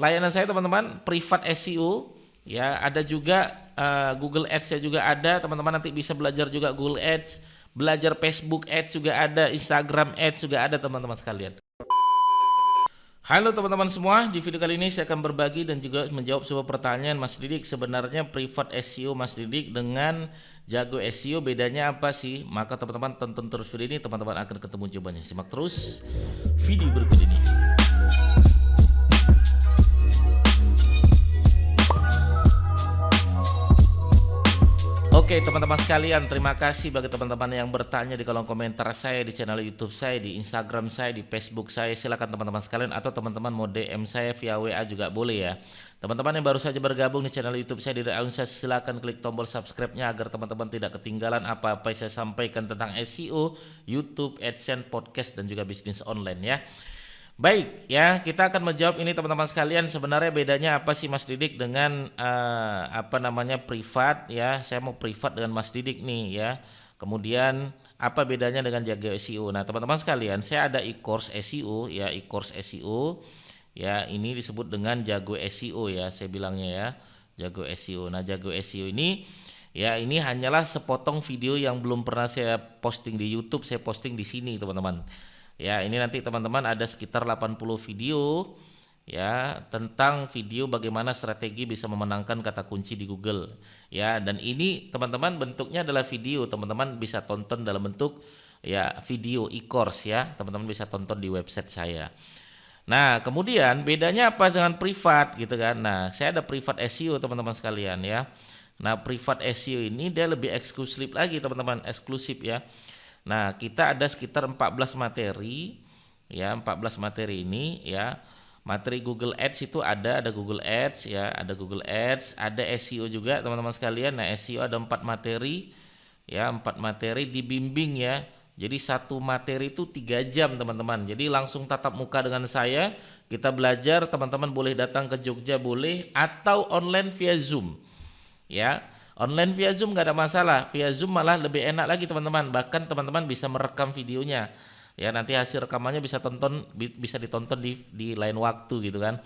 layanan saya teman-teman, privat SEO, ya ada juga Google Ads juga ada, teman-teman nanti bisa belajar juga Google Ads, belajar Facebook Ads juga ada, Instagram Ads juga ada teman-teman sekalian. Halo teman-teman semua, di video kali ini saya akan berbagi dan juga menjawab sebuah pertanyaan Mas Didik. Sebenarnya privat SEO Mas Didik dengan Jago SEO bedanya apa sih? Maka teman-teman tonton terus video ini, teman-teman akan ketemu jawabannya. Simak terus video berikut ini. Oke teman-teman sekalian, terima kasih bagi teman-teman yang bertanya di kolom komentar saya, di channel YouTube saya, di Instagram saya, di Facebook saya. Silakan teman-teman sekalian, atau teman-teman mau DM saya via WA juga boleh ya. Teman-teman yang baru saja bergabung di channel YouTube saya, di saya, silakan klik tombol subscribe-nya agar teman-teman tidak ketinggalan apa-apa yang saya sampaikan tentang SEO, YouTube, AdSense, podcast, dan juga bisnis online ya. Baik ya, kita akan menjawab ini teman-teman sekalian. Sebenarnya bedanya apa sih Mas Didik dengan privat ya. Saya mau privat dengan Mas Didik nih ya. Kemudian apa bedanya dengan Jago SEO? Nah teman-teman sekalian, saya ada e-course SEO ya, e-course SEO ya, ini disebut dengan Jago SEO ya, saya bilangnya ya, Jago SEO. Nah Jago SEO ini ya, ini hanyalah sepotong video yang belum pernah saya posting di YouTube, saya posting di sini teman-teman. Ya, ini nanti teman-teman ada sekitar 80 video ya tentang video bagaimana strategi bisa memenangkan kata kunci di Google. Ya, dan ini teman-teman bentuknya adalah video, teman-teman bisa tonton dalam bentuk ya video e-course ya. Teman-teman bisa tonton di website saya. Nah, kemudian bedanya apa dengan privat gitu kan. Nah, saya ada privat SEO teman-teman sekalian ya. Nah, privat SEO ini dia lebih eksklusif lagi teman-teman, eksklusif ya. Nah, kita ada sekitar 14 materi ya, 14 materi ini ya. Materi Google Ads itu ada Google Ads ya, ada Google Ads, ada SEO juga teman-teman sekalian. Nah, SEO ada 4 materi ya, 4 materi dibimbing ya. Jadi satu materi itu 3 jam teman-teman. Jadi langsung tatap muka dengan saya, kita belajar, teman-teman boleh datang ke Jogja boleh, atau online via Zoom ya. Online via Zoom nggak ada masalah, via Zoom malah lebih enak lagi teman-teman. Bahkan teman-teman bisa merekam videonya ya, nanti hasil rekamannya bisa ditonton di lain waktu gitu kan.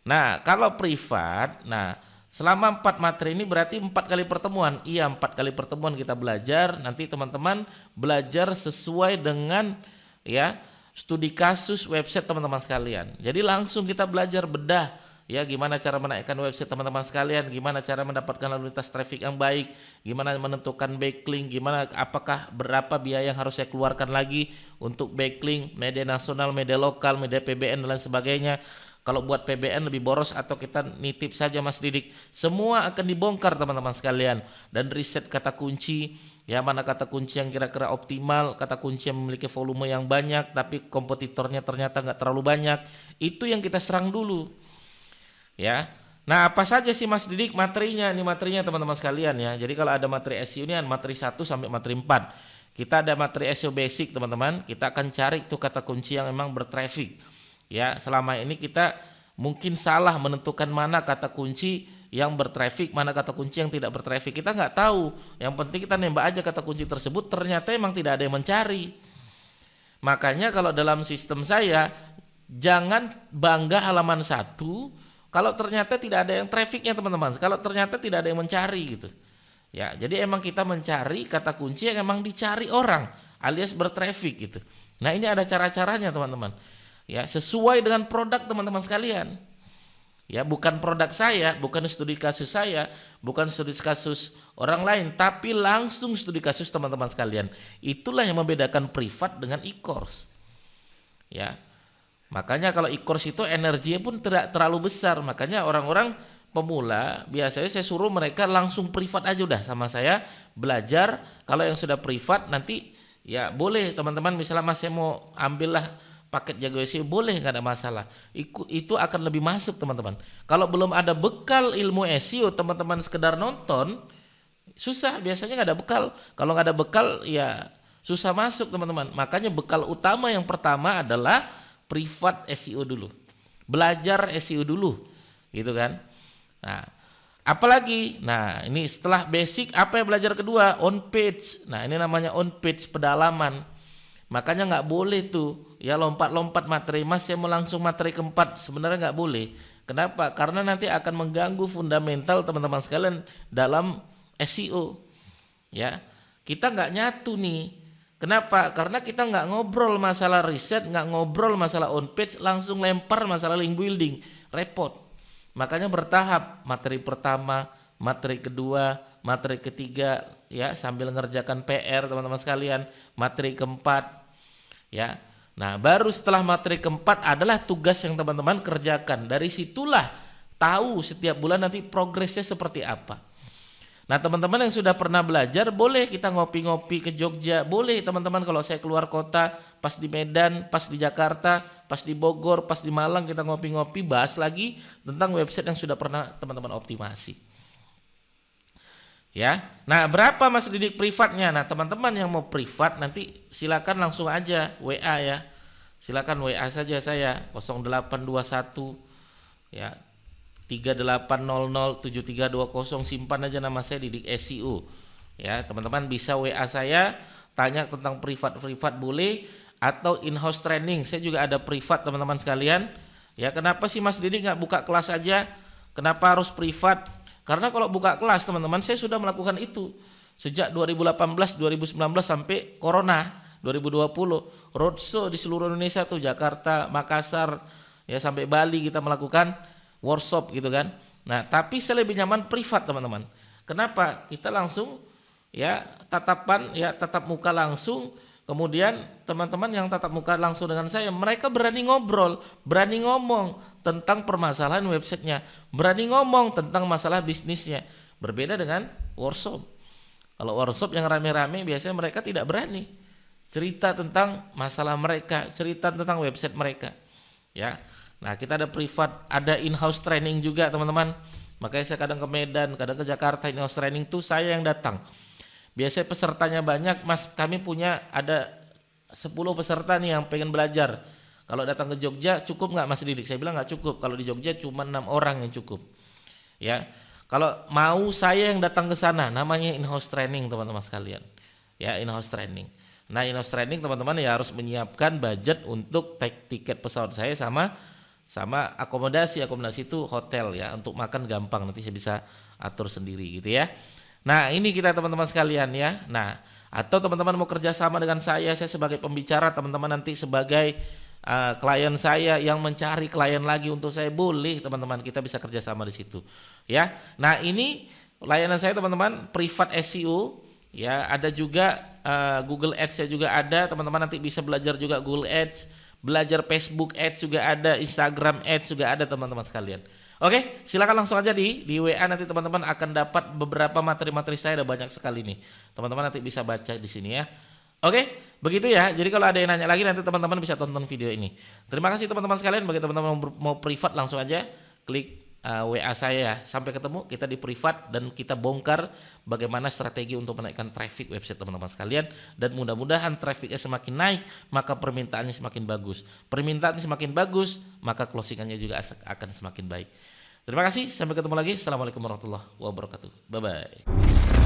Nah kalau privat, nah selama 4 materi ini berarti 4 kali pertemuan. Iya, 4 kali pertemuan kita belajar. Nanti teman-teman belajar sesuai dengan ya studi kasus website teman-teman sekalian. Jadi langsung kita belajar bedah ya, gimana cara menaikkan website teman-teman sekalian, gimana cara mendapatkan lalu lintas traffic yang baik, gimana menentukan backlink, gimana apakah berapa biaya yang harus saya keluarkan lagi untuk backlink, media nasional, media lokal, media PBN dan lain sebagainya. Kalau buat PBN lebih boros atau kita nitip saja Mas Didik, semua akan dibongkar teman-teman sekalian. Dan riset kata kunci ya, mana kata kunci yang kira-kira optimal, kata kunci yang memiliki volume yang banyak tapi kompetitornya ternyata nggak terlalu banyak, itu yang kita serang dulu ya. Nah apa saja sih Mas Didik materinya? Ini materinya teman-teman sekalian ya. Jadi kalau ada materi SEO ini materi 1 sampai materi 4. Kita ada materi SEO basic teman-teman. Kita akan cari itu kata kunci yang memang bertraffic ya. Selama ini kita mungkin salah menentukan mana kata kunci yang bertraffic, mana kata kunci yang tidak bertraffic. Kita nggak tahu. Yang penting kita nembak aja kata kunci tersebut, ternyata emang tidak ada yang mencari. Makanya kalau dalam sistem saya, jangan bangga halaman 1 kalau ternyata tidak ada yang trafficnya teman-teman, kalau ternyata tidak ada yang mencari gitu ya. Jadi emang kita mencari kata kunci yang emang dicari orang alias bertraffic gitu. Nah ini ada cara-caranya teman-teman ya, sesuai dengan produk teman-teman sekalian ya. Bukan produk saya, bukan studi kasus saya, bukan studi kasus orang lain, tapi langsung studi kasus teman-teman sekalian. Itulah yang membedakan privat dengan e-course ya. Makanya kalau e-course itu energinya pun tidak terlalu besar. Makanya orang-orang pemula biasanya saya suruh mereka langsung privat aja udah sama saya belajar. Kalau yang sudah privat nanti ya boleh teman-teman, misalnya Mas saya mau ambillah paket Jago SEO, boleh, nggak ada masalah. Itu akan lebih masuk teman-teman. Kalau belum ada bekal ilmu SEO, teman-teman sekedar nonton susah, biasanya nggak ada bekal. Kalau nggak ada bekal ya susah masuk teman-teman. Makanya bekal utama yang pertama adalah privat SEO dulu, belajar SEO dulu gitu kan. Nah apalagi, nah ini setelah basic apa yang belajar kedua, on page. Nah ini namanya on page, pedalaman. Makanya nggak boleh tuh ya lompat-lompat materi. Mas saya mau langsung materi keempat, sebenarnya nggak boleh. Kenapa? Karena nanti akan mengganggu fundamental teman-teman sekalian dalam SEO. Ya, kita nggak nyatu nih. Kenapa? Karena kita nggak ngobrol masalah riset, nggak ngobrol masalah on page, langsung lempar masalah link building, repot. Makanya bertahap, materi pertama, materi kedua, materi ketiga, ya sambil ngerjakan PR teman-teman sekalian, materi keempat, ya. Nah, baru setelah materi keempat adalah tugas yang teman-teman kerjakan. Dari situlah tahu setiap bulan nanti progresnya seperti apa. Nah, teman-teman yang sudah pernah belajar, boleh kita ngopi-ngopi ke Jogja, boleh teman-teman kalau saya keluar kota, pas di Medan, pas di Jakarta, pas di Bogor, pas di Malang, kita ngopi-ngopi bahas lagi tentang website yang sudah pernah teman-teman optimasi. Ya, nah berapa Mas Didik privatnya? Nah teman-teman yang mau privat nanti silakan langsung aja WA ya, silakan WA saja saya 0821 ya 38007320, simpan aja nama saya Didik SEO ya. Teman-teman bisa WA saya, tanya tentang privat boleh, atau in-house training, saya juga ada privat teman-teman sekalian ya. Kenapa sih Mas Didik nggak buka kelas aja? Kenapa harus privat? Karena kalau buka kelas teman-teman, saya sudah melakukan itu sejak 2018, 2019 sampai Corona 2020, roadshow di seluruh Indonesia tuh, Jakarta, Makassar, ya sampai Bali kita melakukan workshop gitu kan. Nah, tapi saya lebih nyaman privat teman-teman. Kenapa? Kita langsung ya tatapan, ya tatap muka langsung. Kemudian teman-teman yang tatap muka langsung dengan saya, mereka berani ngobrol, berani ngomong tentang permasalahan websitenya, berani ngomong tentang masalah bisnisnya. Berbeda dengan workshop. Kalau workshop yang rame-rame biasanya mereka tidak berani cerita tentang masalah mereka, cerita tentang website mereka. Ya, nah kita ada privat, ada in-house training juga teman-teman. Makanya saya kadang ke Medan, kadang ke Jakarta, in-house training tuh saya yang datang. Biasanya pesertanya banyak, Mas, kami punya ada 10 peserta nih yang pengen belajar. Kalau datang ke Jogja cukup nggak Mas Didik? Saya bilang nggak cukup. Kalau di Jogja cuma 6 orang yang cukup. Ya, kalau mau saya yang datang ke sana, namanya in-house training teman-teman sekalian. Ya, in-house training. Nah, in-house training teman-teman ya harus menyiapkan budget untuk tiket pesawat saya sama akomodasi itu hotel ya. Untuk makan gampang, nanti saya bisa atur sendiri gitu ya. Nah ini kita teman-teman sekalian ya. Nah atau teman-teman mau kerjasama dengan saya sebagai pembicara, teman-teman nanti sebagai klien saya yang mencari klien lagi untuk saya, boleh teman-teman, kita bisa kerjasama di situ ya. Nah ini layanan saya teman-teman, privat SEO ya, ada juga Google Ads saya juga ada, teman-teman nanti bisa belajar juga Google Ads, belajar Facebook Ads juga ada, Instagram Ads juga ada teman-teman sekalian. Oke, silakan langsung aja di WA, nanti teman-teman akan dapat beberapa materi-materi saya, ada banyak sekali nih. Teman-teman nanti bisa baca di sini ya. Oke, begitu ya. Jadi kalau ada yang nanya lagi nanti teman-teman bisa tonton video ini. Terima kasih teman-teman sekalian. Bagi teman-teman mau privat langsung aja klik WA saya ya. Sampai ketemu kita di privat dan kita bongkar bagaimana strategi untuk menaikkan traffic website teman-teman sekalian, dan mudah-mudahan trafficnya semakin naik maka permintaannya semakin bagus. Permintaannya semakin bagus maka closingannya juga akan semakin baik. Terima kasih, sampai ketemu lagi. Assalamualaikum warahmatullahi wabarakatuh. Bye bye.